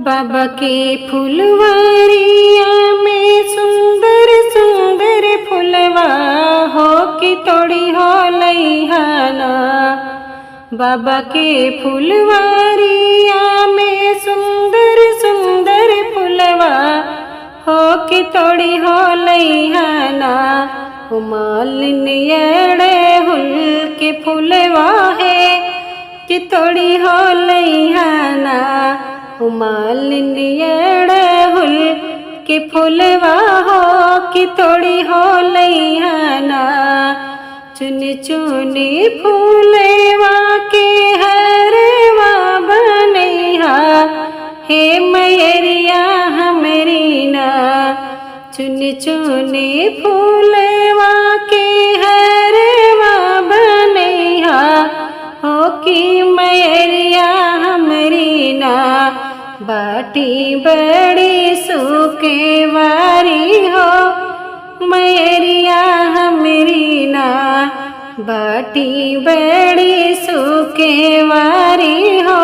बाबा के फुलवारिया में सुंदर सुंदर फुलवा हो कि तोड़ी हो लैहाना। बाबा के फुलवारिया में सुंदर सुंदर फुलवा हो कि तोड़ी हो लैहाना। मालिन एड़े हुल के फुलवा है कि तोड़ी हो लैहाना। मालिन एड़े हुल के फुलवा हो कि तोड़ी हो लैहाना। चुन चुनी फूलेवा के हरवा बनैहा हे मैरिया हमरी ना। चुन चुनी फूलेवा के हरवा बनैहा हो कि मैरिया हमरी ना। बाटी बड़ी सूखे वारी हो मैरिया हमरी ना। बाटी बड़ी सूखे वारी हो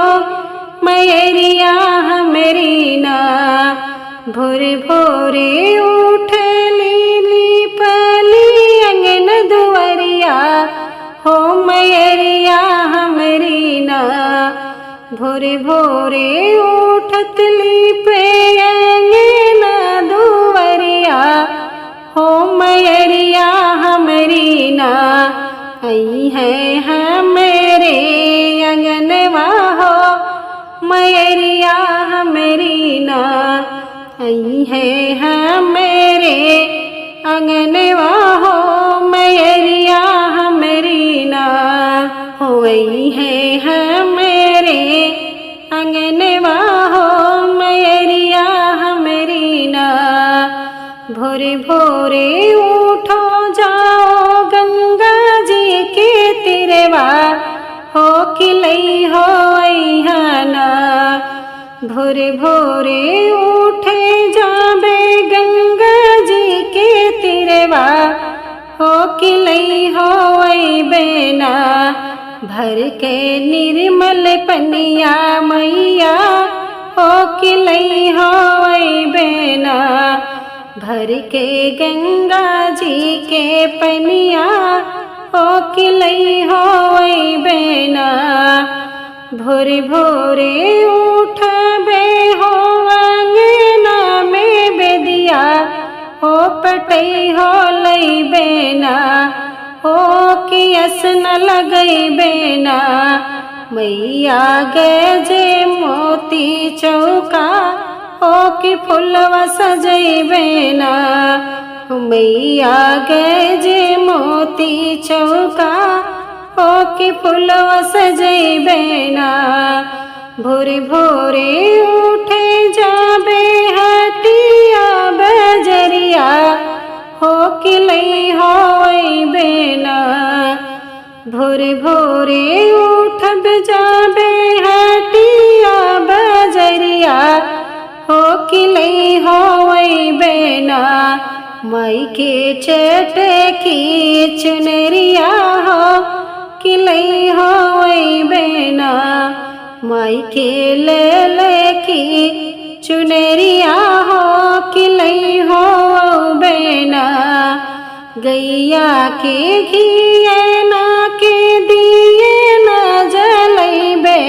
मैरिया हमरी ना। भोरे भोरे उठ लीली पली अंगन दुआरिया हो मैरिया हमरी ना। भोरे भोरे उठत लीपे अंगना दुआरिया हो मैरिया हमरी ना। आई है हमरे अंगनवा हो मैरिया हमरी ना। आई है हमरे अंगनवा हो मैरिया हमरी ना। हो आई है हमरे अंगनवा हो मैरिया हमरी ना। भोरे भोरे उठो जाओ गंगा जी के तिरवा हो कि लई हो अइहाना। भोरे भोरे उठे जाबे गंगा जी के तिरवा हो कि लई हो अइबेना। भर के निर्मल पनिया मैया हो कि लई हो अइबेना। भर के गंगा जी के पनिया हो कि लई हो अइबेना। भोरे भोरे उठबे हो अंगना में बेदिया हो पटई हो लइबेना। हो कि असन लगइबेना। मैया गजे मोती चौका हो कि फुलवा सजइबेना। मैया गजे मोती चौका हो कि फुलवा सजइबेना। भोरे भोरे उठे जाबे हटिया बजरिया हो कि लई हो अइबेना। भोरे भोरे उठब जाबे हटिया बजरिया हो कि लई हो अइबेना। माई के चटकी चुनरिया हो कि लई हो अइबेना। माई के ले की चुनरिया हो कि लई हो अइबेना। गैया के घिए ना के दिए ना जलैबे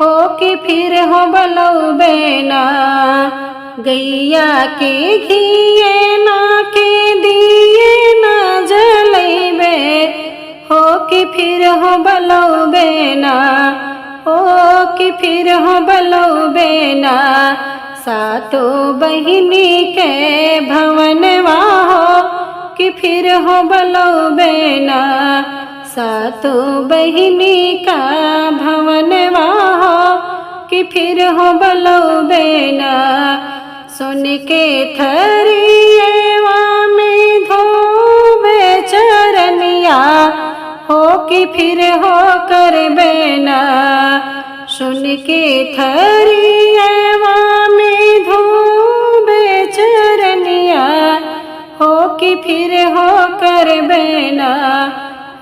हो कि फिर हो बलौबेना। गैया के घिए ना के दिए ना जलैबे हो कि फिर हो बलौबेना। हो कि फिर हो बलौबेना। सातो बहिनी के भवनवा हो कि फिर हो बलौबेना। सातो बहिनी का भवनवा हो कि फिर हो बलौबेना। सुन के थरिएवा में धोबे चरनिया हो कि फिर हो करबेना। सुन के थरिएवा में धोबे चरनिया हो कि फिर हो करबेना।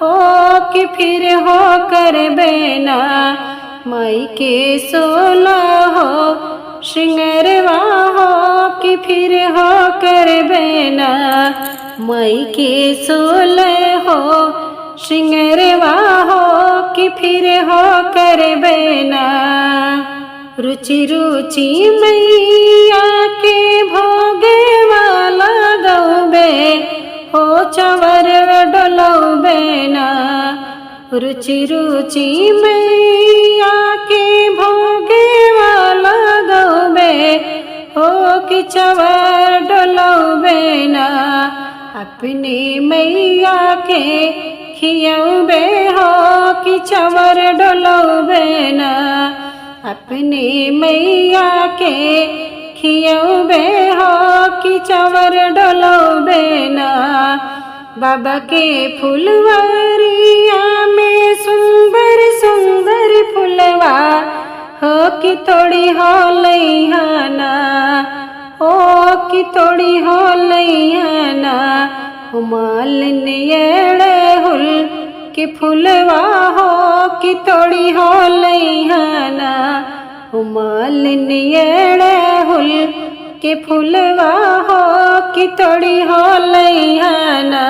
हो कि फिर हो करबेना। माई के 16 हो श्रृंगारवा हो कि फिर हो कर बेना मई के 16 हो श्रृंगारवा हो कि फिर हो कर बेना रुचि रुचि मैया के भोगे वाला गौबे हो चवर डलौबे ना रुचि रुचि मैया के भोगे वाला गौबे हो कि चवर डलौबे ना अपने मैया के खियौबे हो कि चवर डलौबे ना अपने मैया के खियौबे हो कि चवर डलौबे ना बाबा के फुलवारिया में सुंदर सुंदर फुलवा हो कि तोड़ी हो लैहाना हो कि तोड़ी हो लैहाना मालिन येड़े हुल कि फुलवा हो कि तोड़ी हो लैहाना मालिन येड़े हुल कि फुलवा हो कि तोड़ी हो लैहाना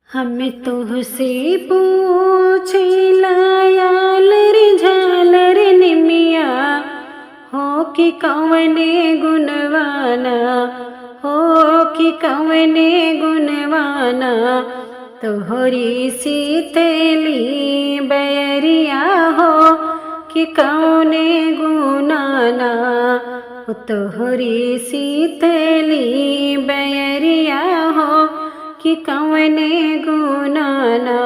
हम तुहसे पूछिला यालर झालर निमिया हो कि कवने गुणवाना हो कि कवने गुणवाना तोहरी शीतली बैरिया हो कि कौने गुनाना तोहरी शीतली बैरिया हो कि कौने गुनाना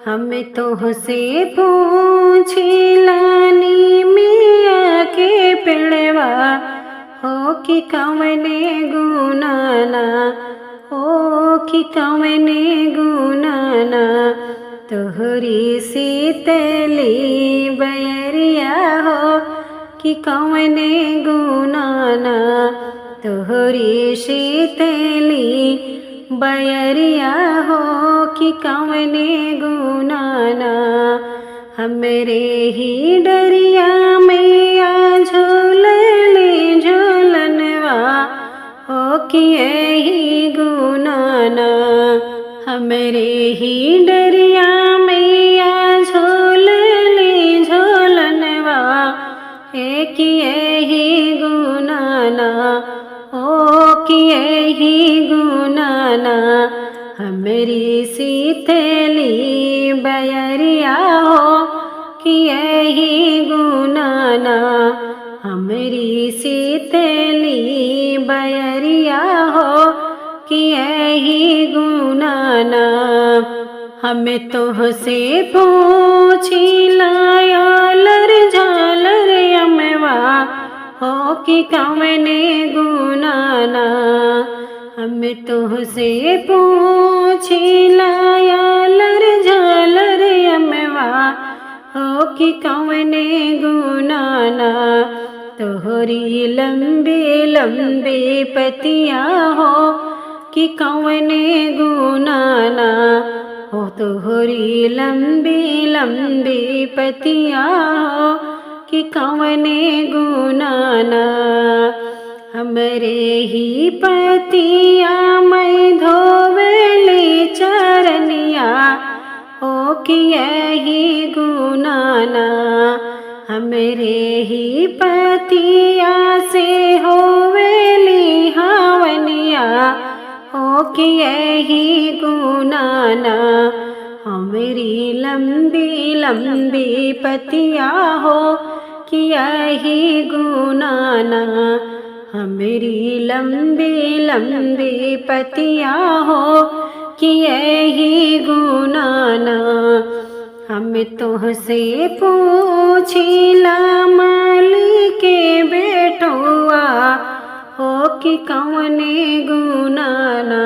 हम तोहसे पूछिला निमिया के पेड़वा हो कि कौने गुनाना हो कि कौने गुनाना तोहरी शीतली बैरिया हो कि कौने गुनाना तोहरी शीतली बैरिया हो कि कौने गुनाना हमरे ही डरिया मैया झूलले झूलनवा हो कि यही गुनाना हमरे ही डरिया मैया झूलले झूलनवा है कि यही गुनाना ओ कि यही गुनाना हमरी शीतली बैरिया हो कि यही गुनाना हमरी शीतली बैरिया हो कि यही गुनाना हमें तोहसे पूछिला यालर झालर यमवा हो कि कवने गुनाना हमें तोहसे पूछिला यालर झालर यमवा हो कि कवने गुनाना तोहरी लंबे लंबे पतिया हो कि कवने गुनाना हो तोहरी लंबी लंबी पतिया हो कि कवने गुनाना हमरे ही पतिया मैं धोवेली चरनिया हो कि यही गुनाना हमरे ही पतिया से होवेली हावनिया हो कि यही गुनाना हमरी लंबी लंबी पतिया हो कि यही गुनाना हमरी लंबी लंबी पतिया हो कि यही गुनाना हम तोहसे पूछिला माली के बेटुआ हो कि कवने गुनाना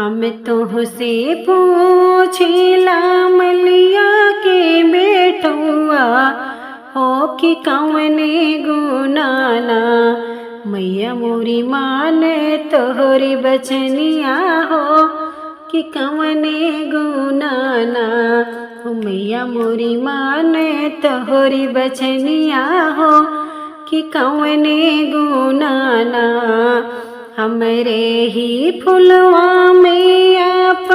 हम तोहसे पूछिला मलिया के बेटुआ हो कि कवने गुनाना मैया मोरी मान तोहरी बचनिया हो कि कवने गुनाना मैया मोरी मान तोहरी बचनिया हो कि कौने गुनाना हमरे ही फुलवा में आप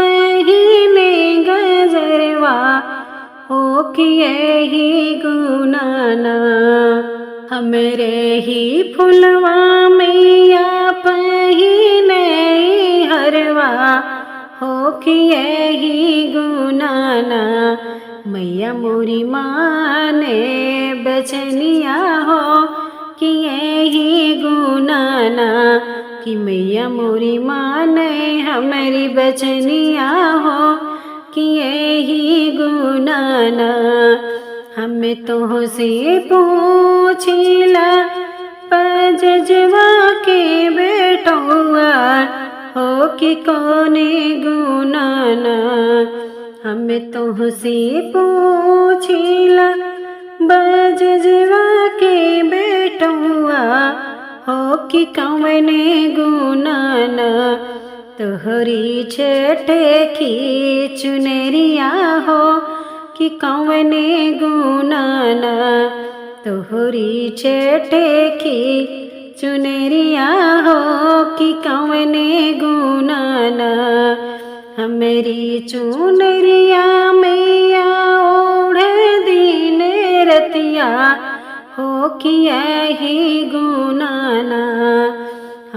ही ने गजरवा हो कि यही गुनाना हमरे ही फुलवा में आप ही ने हरवा हो कि यही गुनाना मैया मोरी माने बचनिया हो कि यही गुनाना कि मैया मोरी माने हमारी बचनिया हो कि यही गुनाना हमें तो से पूछिला पजजवा के बेटौआ हो कि कौने गुनाना हमें तो से पूछिला बजजवा के बेटौआ हो कि कौने गुनाना तोहरी छठे की चुनरिया हो कि कौने गुनाना तोहरी छठे की चुनरिया हो कि कौने गुनाना हमारी चुनरिया मैया ओढ़ दिन रतिया हो कि यही गुनाना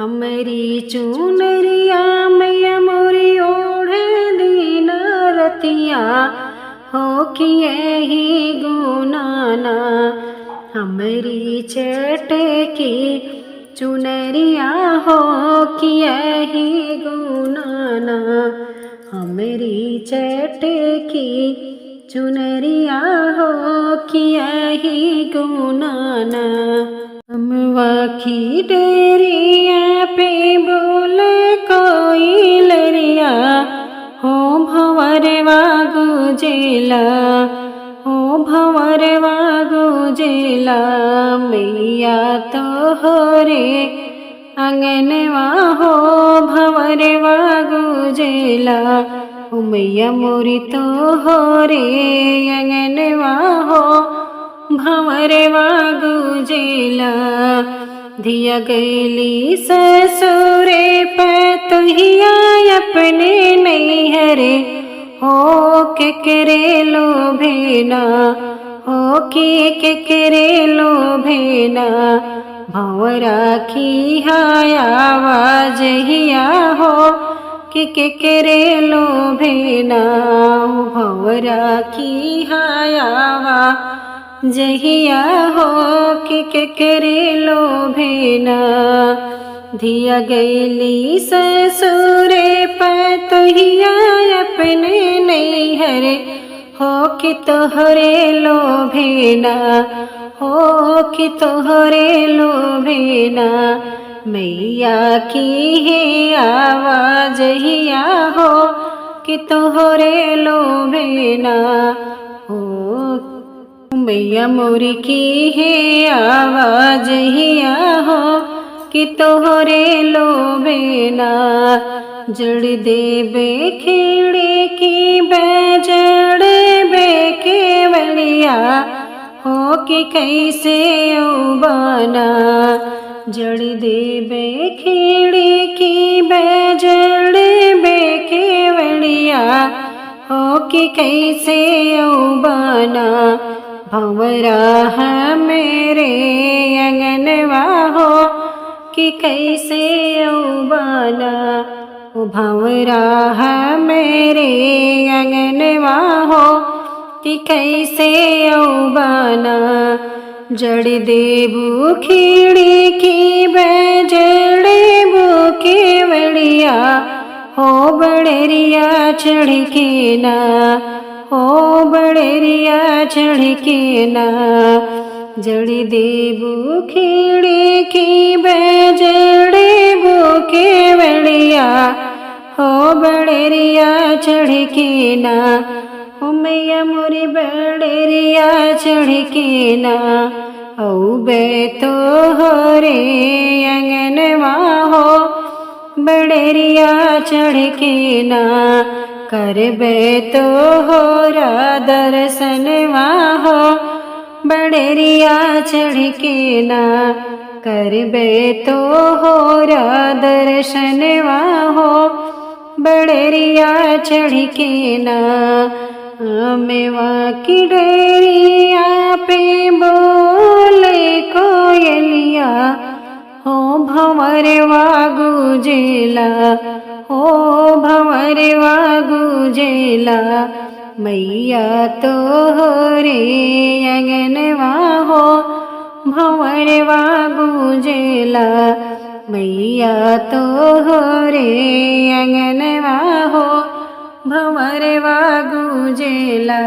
हमारी चुनरिया मैया मोरी ओढ़ दिन रतिया हो कि यही गुनाना हमारी छठे की चुनरिया हो कि यही गुनाना हमारी छठे की चुनरिया हो कि यही गुनाना अमवा की डेरिया पे बोल कोई लरिया हो भंवरवा गुजेला हो भंवरवा गुजेला मैया तोहरे अंगनवा हो भंवरवा गुजेला ओ मैया मोरी तोहरे अंगनवा हो भंवरवा गुजेला धिया गैली ससुरे पतहिया अपने नैहरे हो के करे लो भेना हो के करे लो भेना भंवरा की आवाज हिया हो के करे लो भेना भंवरा की आवाज जहिया हो के करे लो भेना धिया गैली ससुरे पतहिया अपने नैहरे हो कि तोहरे लो भेना हो कि तोहरे लो भेना मैया की है आवाज हिया हो कि तोहरे लो भेना हो मैया मोरी की है आवाज हिया हो कि तोहरे लो बेना जड़ देबे खिड़े की बजड़ बे केवलिया हो कि कैसे उबाना जड़ देबे खिड़े की बजड़ बे केवलिया हो कि कैसे उबाना भंवरा मेरे अंगनवा हो कि कैसे उबाना ओ भंवरा मेरे अंगनवा हो कि कैसे उबाना जड़ देबू खिड़ी की बजड़ेबू केवड़िया हो बड़ेरिया चढ़ के ना हो बड़ेरिया चढ़ के ना जड़ी देबू खिड़ी की बजड़ेबू केवड़िया हो बड़ेरिया चढ़ के ना हो मैया मोरी बड़ेरिया चढ़ के ना औ बे तो हो रे अंगनवा हो बड़ेरिया चढ़ के ना करबे तो हो रा दर्शनवा हो बड़रिया चढ़ के ना करबे तो हो दर्शनवा हो बड़रिया चढ़ के ना मेवा की डरिया पे बोले कोयलिया हो भंवरवा गुजेला हो भंवरवा गुजेला मैया तो रे अंगनवा हो भंवरवा गुजेला मैया तो रे अंगनवा हो भंवरवा गुजेला।